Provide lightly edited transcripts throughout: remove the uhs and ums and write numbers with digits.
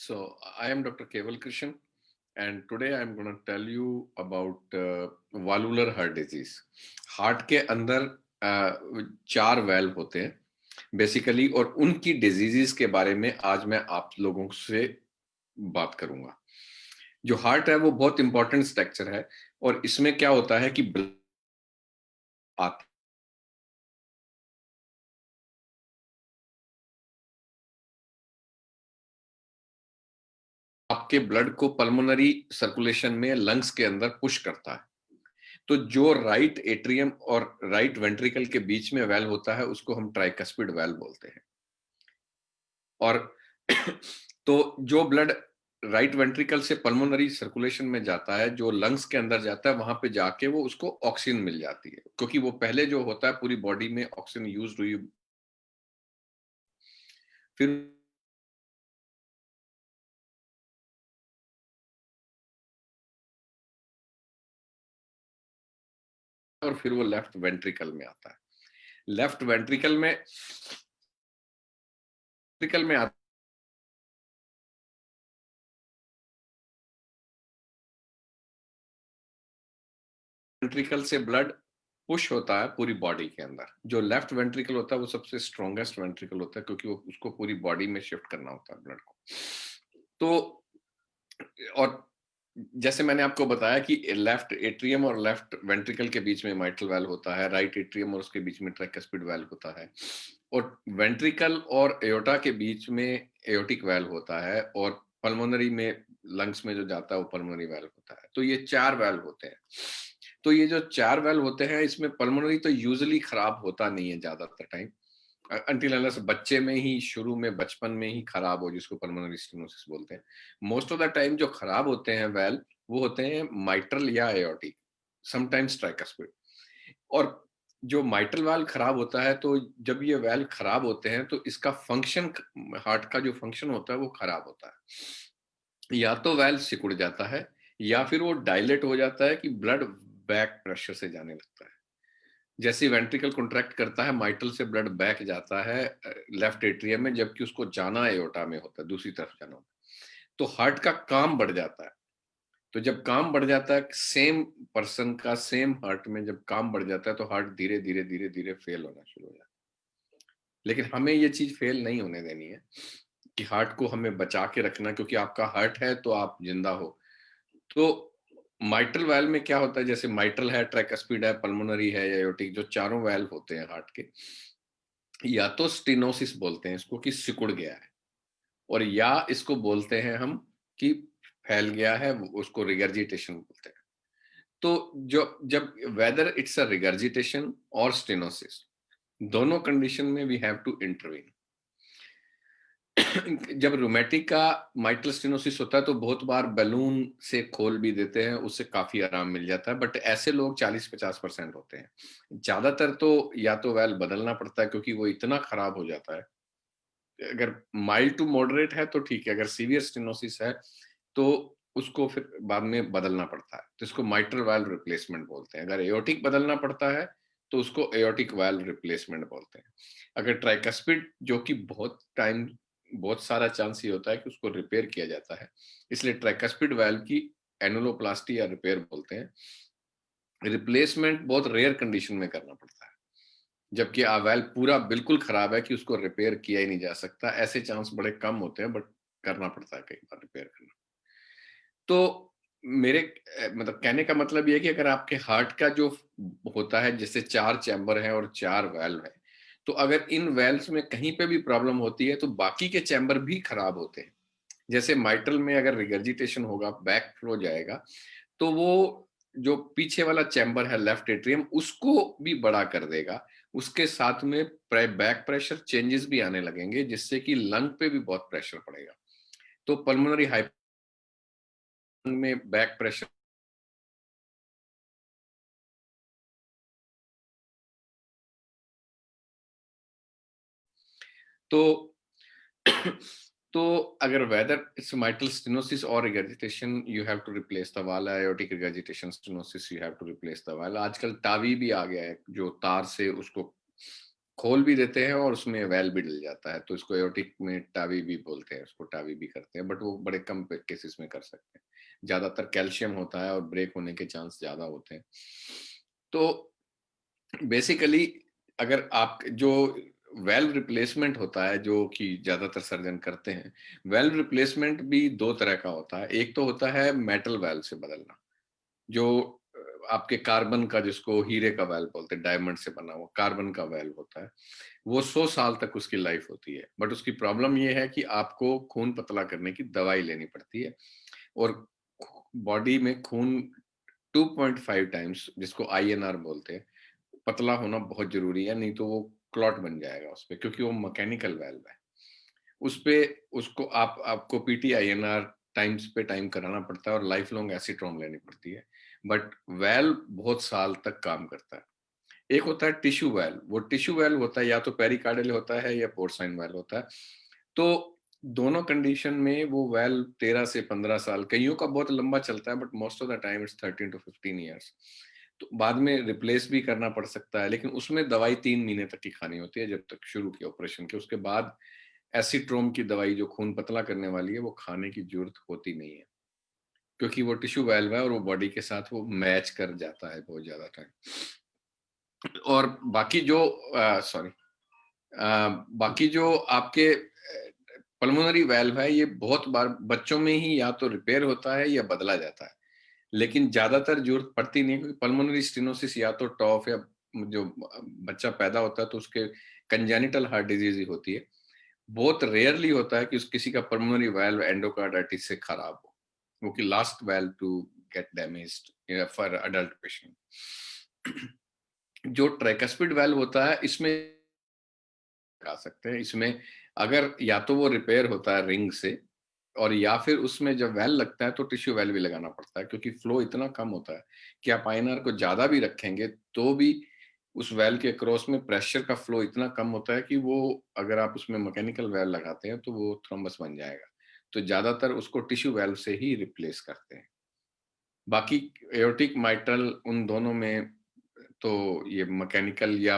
So, I am Dr. Keval Krishan, and today I'm going to tell you about valvular heart disease. Heart के अंदर चार valve होते हैं basically, और उनकी डिजीजेस के बारे में आज मैं आप लोगों से बात करूंगा। जो हार्ट है वो बहुत इंपॉर्टेंट स्ट्रक्चर है, और इसमें क्या होता है कि ब्लड आपके ब्लड को पल्मोनरी सर्कुलेशन में लंग्स के अंदर पुश करता है। तो जो राइट एट्रियम और राइट वेंट्रिकल के बीच में वेल्व होता है उसको हम ट्राइकस्पिड वेल्व बोलते हैं। और तो जो ब्लड राइट वेंट्रिकल से पल्मोनरी सर्कुलेशन में जाता है, जो लंग्स के अंदर जाता है, वहां पे जाके वो उसको ऑक्सीजन मिल जाती है, क्योंकि वो पहले जो होता है पूरी बॉडी में ऑक्सीजन यूज हुई, फिर और फिर वो लेफ्ट वेंट्रिकल में आता है। लेफ्ट वेंट्रिकल में आता वेंट्रिकल से ब्लड पुश होता है पूरी बॉडी के अंदर। जो लेफ्ट वेंट्रिकल होता है वो सबसे स्ट्रॉन्गेस्ट वेंट्रिकल होता है, क्योंकि वो उसको पूरी बॉडी में शिफ्ट करना होता है ब्लड को। तो और जैसे मैंने आपको बताया कि लेफ्ट एट्रियम और लेफ्ट वेंट्रिकल के बीच में माइट्रल वाल्व होता है, राइट एट्रियम और उसके बीच में ट्राइकस्पिड वाल्व होता है, और वेंट्रिकल और एयोटा के बीच में एयोटिक वाल्व होता है, और पल्मोनरी में लंग्स में जो जाता है वो पल्मोनरी वाल्व होता है। तो ये चार वाल्व होते हैं। तो ये जो चार वाल्व होते हैं, इसमें पल्मोनरी तो यूजुअली खराब होता नहीं है ज्यादातर टाइम, अंटिल अनलेस बच्चे में ही, शुरू में बचपन में ही खराब हो, जिसको पल्मोनरी स्टेनोसिस बोलते हैं। मोस्ट ऑफ द टाइम जो खराब होते हैं वेल, वो होते हैं माइट्रल या एयोटिक, समटाइम्स ट्राइकस्पिड। और जो माइट्रल वाल्व खराब होता है, तो जब ये वाल्व खराब होते हैं तो इसका फंक्शन, हार्ट का जो फंक्शन होता है वो खराब होता है। या तो वाल्व सिकुड़ जाता है, या फिर वो डायलेट हो जाता है कि ब्लड बैक प्रेशर से जाने लगता है। जैसे वेंट्रिकल कॉन्ट्रैक्ट करता है, माइट्रल से ब्लड बैक जाता है लेफ्ट एट्रियम में, जबकि उसको जाना एओर्टा में होता है, दूसरी तरफ जाना होता है। तो हार्ट का काम बढ़ जाता है। तो जब काम बढ़ जाता है, सेम पर्सन का सेम हार्ट में जब काम बढ़ जाता है, तो हार्ट धीरे धीरे धीरे धीरे फेल होना शुरू हो जाता है। लेकिन हमें ये चीज फेल नहीं होने देनी है, कि हार्ट को हमें बचा के रखना, क्योंकि आपका हार्ट है तो आप जिंदा हो। तो माइट्रल वाल्व में क्या होता है, जैसे माइट्रल है, ट्राइकस्पिड है, पल्मोनरी है या एयोटिक, जो चारों वाल्व होते हैं हार्ट के, या तो स्टेनोसिस बोलते हैं इसको कि सिकुड़ गया है, और या इसको बोलते हैं हम कि फैल गया है, उसको रिगर्जिटेशन बोलते हैं। तो जो जब वेदर इट्स अ रिगर्जिटेशन और स्टेनोसिस, दोनों कंडीशन में वी हैव टू इंटरवीन। जब रोमेटिक का माइट्रल स्टेनोसिस होता है तो बहुत बार बैलून से खोल भी देते हैं, उससे काफी आराम मिल जाता है, बट ऐसे लोग 40-50% होते हैं। ज्यादातर तो या तो वेल बदलना पड़ता है, क्योंकि वो इतना खराब हो जाता है। अगर माइल्ड टू मॉडरेट है तो ठीक है, अगर सीवियर स्टेनोसिस है तो उसको फिर बाद में बदलना पड़ता है, तो इसको माइट्रल वाल्व रिप्लेसमेंट बोलते हैं। अगर एयोटिक बदलना पड़ता है तो उसको एयोटिक वाल्व रिप्लेसमेंट बोलते हैं। अगर ट्राइकस्पिड, जो कि बहुत टाइम, बहुत सारा चांस ये होता है कि उसको रिपेयर किया जाता है, इसलिए ट्राइकस्पिड वाल्व की एनुलोप्लास्टी या रिपेयर बोलते हैं। रिप्लेसमेंट बहुत रेयर कंडीशन में करना पड़ता है, जबकि वाल्व पूरा बिल्कुल खराब है कि उसको रिपेयर किया ही नहीं जा सकता, ऐसे चांस बड़े कम होते हैं, बट करना पड़ता है कई बार रिपेयर करना। तो मेरे मतलब कहने का मतलब ये है कि अगर आपके हार्ट का जो होता है, जैसे चार चैम्बर है और चार वेल्व है, तो अगर इन वेल्व्स में कहीं पे भी प्रॉब्लम होती है तो बाकी के चैम्बर भी खराब होते हैं। जैसे माइट्रल में अगर रिगर्जिटेशन होगा, बैक फ्लो जाएगा, तो वो जो पीछे वाला चैम्बर है लेफ्ट एट्रियम, उसको भी बड़ा कर देगा। उसके साथ में बैक प्रेशर चेंजेस भी आने लगेंगे, जिससे कि लंग पे भी बहुत प्रेशर पड़ेगा। तो पल्मोनरी हाइपर में बैक प्रेशर, तो तो अगर वेदर इट्स माइटल स्टेनोसिस और regurgitation, you have to replace the valve. Aortic regurgitation stenosis, you have to replace the valve. आजकल टावी भी आ गया है, जो तार से उसको खोल भी देते हैं और उसमें वेल भी डल जाता है, तो इसको एओर्टिक में टावी भी बोलते हैं, उसको टावी भी करते हैं, बट वो बड़े कम केसेस में कर सकते हैं। ज्यादातर कैल्शियम होता है और ब्रेक होने के चांस ज्यादा होते हैं। तो बेसिकली अगर आप जो वेल्व रिप्लेसमेंट होता है जो कि ज्यादातर सर्जन करते हैं, वेल्व रिप्लेसमेंट भी दो तरह का होता है। एक तो होता है मेटल वेल्व से बदलना, जो आपके कार्बन का, जिसको हीरे का वेल्व बोलते हैं, डायमंड से बना हुआ कार्बन का वेल्व होता है, वो 100 साल तक उसकी लाइफ होती है। बट उसकी प्रॉब्लम ये है कि आपको खून पतला करने की दवाई लेनी पड़ती है, और बॉडी में खून 2.5 टाइम्स, जिसको आईएनआर बोलते हैं, पतला होना बहुत जरूरी है, नहीं तो वो क्लॉट बन जाएगा उस पे, क्योंकि वो मैकेनिकल वेल्व है। उस पे उसको आपको पीटीआईएनआर टाइम्स पे टाइम कराना पड़ता है और लाइफ लॉन्ग एसीट्रोम लेनी पड़ती है। बट वेल्व बहुत साल तक काम करता है। एक होता है टिश्यू वेल्व, वो टिश्यू वेल्व होता है या तो पेरिकार्डियल होता है या पोर्साइन वेल्व होता है। तो दोनों कंडीशन में वो वेल्व 13 से 15 साल, कईयों का बहुत लंबा चलता है, but most of the time it's 13 to 15 years. तो बाद में रिप्लेस भी करना पड़ सकता है, लेकिन उसमें दवाई 3 महीने तक की खानी होती है जब तक शुरू की ऑपरेशन के। उसके बाद एसिट्रोम की दवाई जो खून पतला करने वाली है वो खाने की जरूरत होती नहीं है, क्योंकि वो टिश्यू वेल्व है और वो बॉडी के साथ वो मैच कर जाता है बहुत ज्यादा टाइम। और बाकी जो सॉरी बाकी जो आपके पल्मोनरी वेल्व है, ये बहुत बार बच्चों में ही या तो रिपेयर होता है या बदला जाता है, लेकिन ज्यादातर जरूरत पड़ती नहीं है, क्योंकि पल्मोनरी स्टेनोसिस या तो टॉफ या जो बच्चा पैदा होता है तो उसके कंजेनिटल हार्ट डिजीज ही होती है। बहुत रेयरली होता है कि उस किसी का पल्मोनरी वेल्व एंडोकार्डाइटिस से खराब हो, वो कि last valve to get damaged for adult patient. जो ट्राइकस्पिड वेल्व होता है, इसमें लगा सकते हैं। इसमें अगर या तो वो रिपेयर होता है रिंग से, और या फिर उसमें जब वेल लगता है तो टिश्यू वेल भी लगाना पड़ता है, क्योंकि फ्लो इतना कम होता है कि आप आईएनआर को ज्यादा भी रखेंगे तो भी उस वेल के क्रॉस में प्रेशर का फ्लो इतना कम होता है कि वो, अगर आप उसमें मैकेनिकल वेल लगाते हैं तो वो थ्रोम्बस बन जाएगा। तो ज्यादातर उसको टिश्यू वेल से ही रिप्लेस करते हैं। बाकी एओर्टिक माइट्रल उन दोनों में तो ये मैकेनिकल या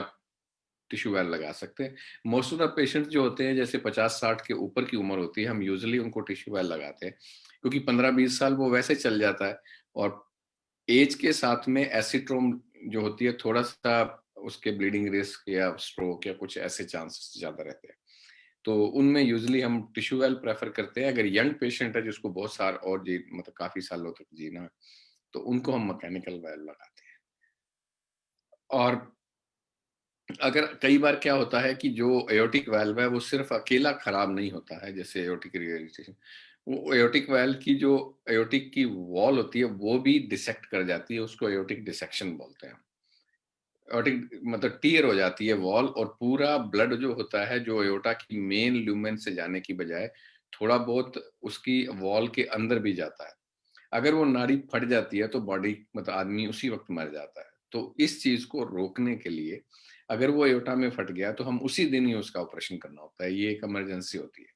टिश्यू वेल लगा सकते हैं। मोस्ट ऑफ द पेशेंट जो होते हैं, जैसे 50-60 के ऊपर की उम्र होती है, हम यूजुअली उनको टिश्यू वेल लगाते हैं, क्योंकि 15-20 साल वो वैसे चल जाता है, और एज के साथ में एसिट्रोम जो होती है, थोड़ा सा उसके ब्लीडिंग रिस्क या स्ट्रोक या कुछ ऐसे चांसेस ज्यादा रहते हैं। तो उनमें यूजुअली हम टिश्यू वेल प्रेफर करते हैं। अगर यंग पेशेंट है जिसको बहुत साल और जी मतलब काफी सालों तक जीना है, तो उनको हम मैकेनिकल वेल लगाते हैं। और अगर कई बार क्या होता है कि जो एओर्टिक वाल्व है वो सिर्फ अकेला खराब नहीं होता है, जैसे एओर्टिक रिगर्जिटेशन, वो एओर्टिक वाल्व की जो एओर्टिक की वॉल होती है वो भी डिसेक्ट कर जाती है, उसको एओर्टिक डिसेक्शन बोलते हैं। एओर्टिक मतलब टीयर हो जाती है वॉल, और पूरा ब्लड जो होता है, जो एओर्टा की मेन ल्यूमेन से जाने की बजाय थोड़ा बहुत उसकी वॉल के अंदर भी जाता है। अगर वो नाड़ी फट जाती है तो बॉडी मतलब आदमी उसी वक्त मर जाता है। तो इस चीज को रोकने के लिए, अगर वो एओर्टा में फट गया तो हम उसी दिन ही उसका ऑपरेशन करना होता है, ये एक इमरजेंसी होती है।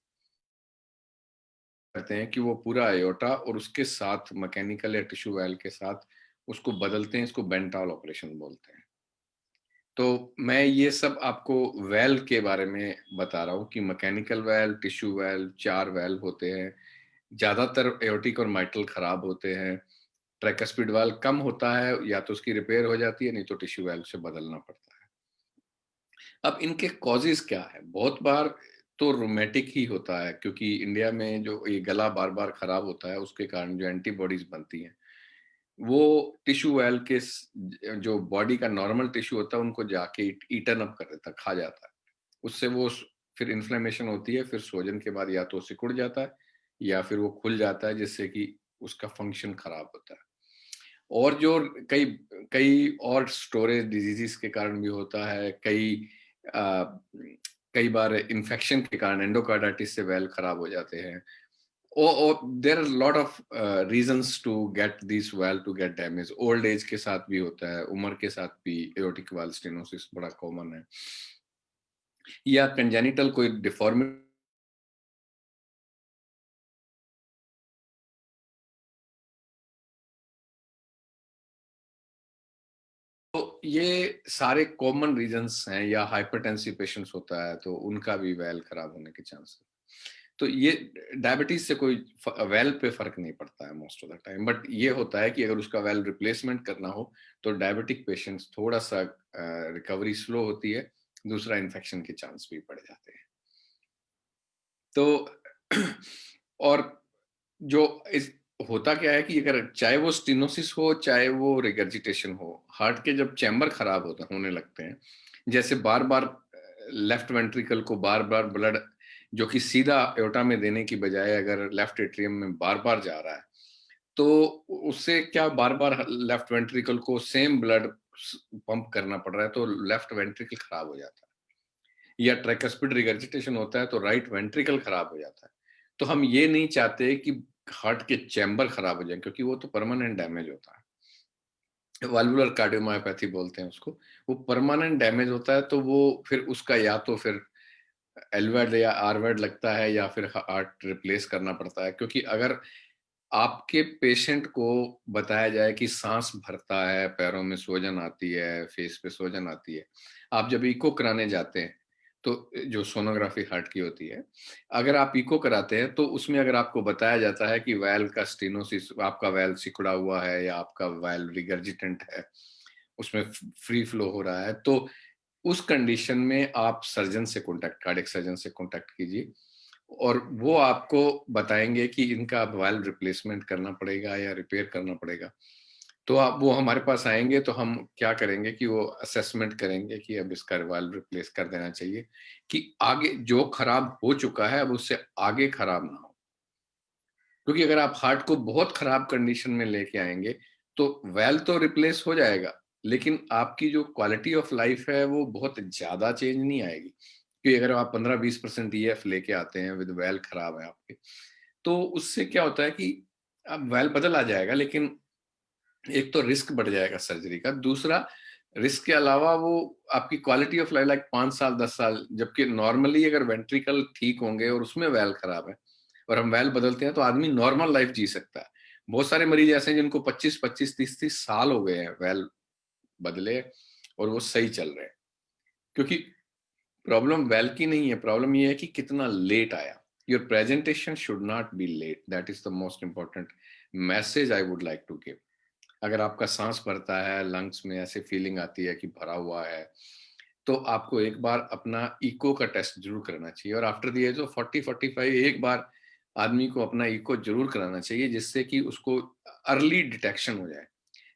कहते हैं कि वो पूरा एओर्टा और उसके साथ मैकेनिकल या टिश्यू वेल के साथ उसको बदलते हैं, इसको बेंटाल ऑपरेशन बोलते हैं। तो मैं ये सब आपको वेल के बारे में बता रहा हूँ कि mechanical well, tissue well, 4 well होते हैं। ज्यादातर एओर्टिक और माइट्रल खराब होते हैं। ट्राइकस्पिड वाल्व कम होता है, या तो उसकी रिपेयर हो जाती है, नहीं तो टिश्यू वाल्व से बदलना पड़ता है। अब इनके कॉजेज क्या है? बहुत बार तो रोमेटिक ही होता है, क्योंकि इंडिया में जो ये गला बार बार खराब होता है उसके कारण जो एंटीबॉडीज बनती हैं, वो टिश्यू वाल्व के जो बॉडी का नॉर्मल टिश्यू होता है उनको जाके ईटन अप कर देता है, खा जाता है। उससे वो फिर इन्फ्लेमेशन होती है, फिर सोजन के बाद या तो सिकुड़ जाता है या फिर वो खुल जाता है, जिससे कि उसका फंक्शन खराब होता है। और जो कई कई और स्टोरेज डिजीजेस के कारण भी होता है, कई बार इन्फेक्शन के कारण एंडोकार्डाइटिस से वेल खराब हो जाते हैं। और there are lot of reasons to get this valve to get damage. Old age के साथ भी होता है, उम्र के साथ भी एओर्टिक वाल्व स्टेनोसिस बड़ा कॉमन है, या कंजेनिटल कोई डिफॉर्मिटी तो ये सारे कॉमन रीजंस हैं, या हाइपरटेंसिव पेशेंट्स होता है तो उनका भी वेल खराब होने के चांस है। तो ये डायबिटीज से कोई वेल पे फर्क नहीं पड़ता है most of the time, but ये होता है कि अगर उसका वेल रिप्लेसमेंट करना हो तो डायबिटिक पेशेंट्स थोड़ा सा रिकवरी स्लो होती है, दूसरा इन्फेक्शन के चांस भी बढ़ जाते हैं। तो और जो इस होता क्या है कि अगर चाहे वो स्टेनोसिस हो चाहे वो रिगर्जिटेशन हो, हार्ट के जब चैम्बर खराब होने लगते हैं, जैसे बार बार लेफ्ट वेंट्रिकल को बार बार ब्लड जो कि सीधा एओर्टा में देने की बजाय अगर लेफ्ट एट्रियम में बार बार जा रहा है, तो उससे क्या बार बार लेफ्ट वेंट्रिकल को सेम ब्लड पंप करना पड़ रहा है, तो लेफ्ट वेंट्रिकल खराब हो जाता है। या ट्राइकस्पिड रिगर्जिटेशन होता है तो राइट वेंट्रिकल खराब हो जाता है। तो हम ये नहीं चाहते कि हार्ट के चैम्बर खराब हो जाए, क्योंकि वो तो परमानेंट डैमेज होता है, वाल्वुलर कार्डियोमायोपैथी बोलते हैं उसको। वो परमानेंट डैमेज होता है, तो वो फिर उसका या तो फिर एलवेड या आरवेड लगता है या फिर हार्ट रिप्लेस करना पड़ता है। क्योंकि अगर आपके पेशेंट को बताया जाए कि सांस भरता है, पैरों में सूजन आती है, फेस पे सूजन आती है, आप जब इको कराने जाते हैं तो जो सोनोग्राफी हार्ट की होती है, अगर आप इको कराते हैं तो उसमें अगर आपको बताया जाता है कि वैल्व का स्टेनोसिस, आपका वैल्व सिकुड़ा हुआ है या आपका वैल्व रिगर्जिटेंट है, उसमें फ्री फ्लो हो रहा है, तो उस कंडीशन में आप सर्जन से कॉन्टैक्ट, कार्डियक सर्जन से कॉन्टैक्ट कीजिए और वो आपको बताएंगे कि इनका वाल्व रिप्लेसमेंट करना पड़ेगा या रिपेयर करना पड़ेगा। तो आप वो हमारे पास आएंगे तो हम क्या करेंगे कि वो असेसमेंट करेंगे कि अब इसका वाल्व रिप्लेस कर देना चाहिए, कि आगे जो खराब हो चुका है अब उससे आगे खराब ना हो। क्योंकि अगर आप हार्ट को बहुत खराब कंडीशन में लेके आएंगे तो वेल तो रिप्लेस हो जाएगा, लेकिन आपकी जो क्वालिटी ऑफ लाइफ है वो बहुत ज्यादा चेंज नहीं आएगी। क्योंकि अगर आप 15-20% ईएफ लेके आते हैं विद वेल खराब है आपके, तो उससे क्या होता है कि अब वेल बदल आ जाएगा, लेकिन एक तो रिस्क बढ़ जाएगा सर्जरी का, दूसरा रिस्क के अलावा वो आपकी क्वालिटी ऑफ लाइफ, लाइक 5 साल 10 साल, जबकि नॉर्मली अगर वेंट्रिकल ठीक होंगे और उसमें वैल खराब है और हम वैल बदलते हैं तो आदमी नॉर्मल लाइफ जी सकता है। बहुत सारे मरीज ऐसे हैं जिनको 25-25 30-30 साल हो गए हैं वैल बदले और वो सही चल रहे हैं। क्योंकि प्रॉब्लम वेल की नहीं है, प्रॉब्लम ये है कि कितना लेट आया। Your presentation should not be late, that is the most important message I would like to give. अगर आपका सांस भरता है, लंग्स में ऐसे फीलिंग आती है कि भरा हुआ है, तो आपको एक बार अपना इको का टेस्ट जरूर करना चाहिए। और आफ्टर द एज ऑफ 40-45 एक बार आदमी को अपना इको जरूर कराना चाहिए, जिससे कि उसको अर्ली डिटेक्शन हो जाए।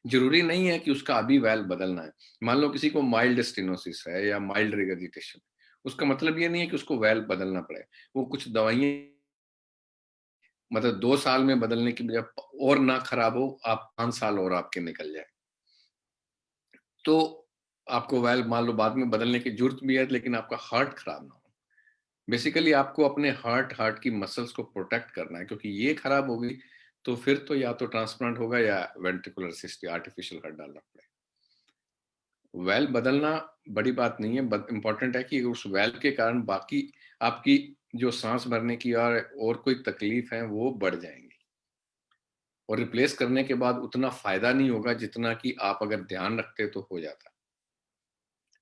जरूरी नहीं है कि उसका अभी वैल्व बदलना है। मान लो किसी को माइल्ड स्टेनोसिस है या माइल्ड रिगर्जिटेशन, उसका मतलब ये नहीं है कि उसको वैल्व बदलना पड़े। वो कुछ दवाइयां, मतलब 2 साल में बदलने की बजाय और ना खराब हो, आप 5 साल और आपके निकल जाए, तो आपको वैल्व मान लो बाद में बदलने की जरूरत भी है, लेकिन आपका हार्ट खराब ना हो। बेसिकली आपको अपने हार्ट की मसल्स को प्रोटेक्ट करना है, क्योंकि ये खराब होगी तो फिर तो या तो ट्रांसप्लांट होगा या वेंट्रिकुलर सिस्ट या आर्टिफिशियल हार्ट डालना पड़ेगा। वेल बदलना बड़ी बात नहीं है, इंपॉर्टेंट है कि उस वेल के कारण बाकी आपकी जो सांस भरने की और कोई तकलीफ है वो बढ़ जाएंगी, और रिप्लेस करने के बाद उतना फायदा नहीं होगा जितना कि आप अगर ध्यान रखते तो हो जाता।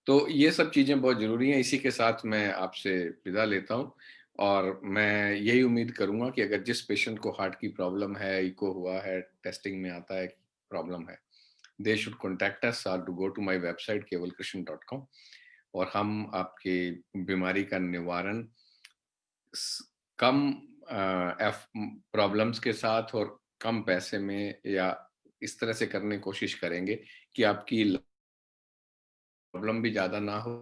तो ये सब चीजें बहुत जरूरी हैं। इसी के साथ मैं आपसे विदा लेता हूँ, और मैं यही उम्मीद करूंगा कि अगर जिस पेशेंट को हार्ट की प्रॉब्लम है, इको हुआ है, टेस्टिंग में आता है प्रॉब्लम है, दे शुड कॉन्टैक्ट अस और to go to my website kevalkrishnan.com, और हम आपकी बीमारी का निवारण कम एफ प्रॉब्लम्स के साथ और कम पैसे में या इस तरह से करने की कोशिश करेंगे कि आपकी प्रॉब्लम भी ज्यादा ना हो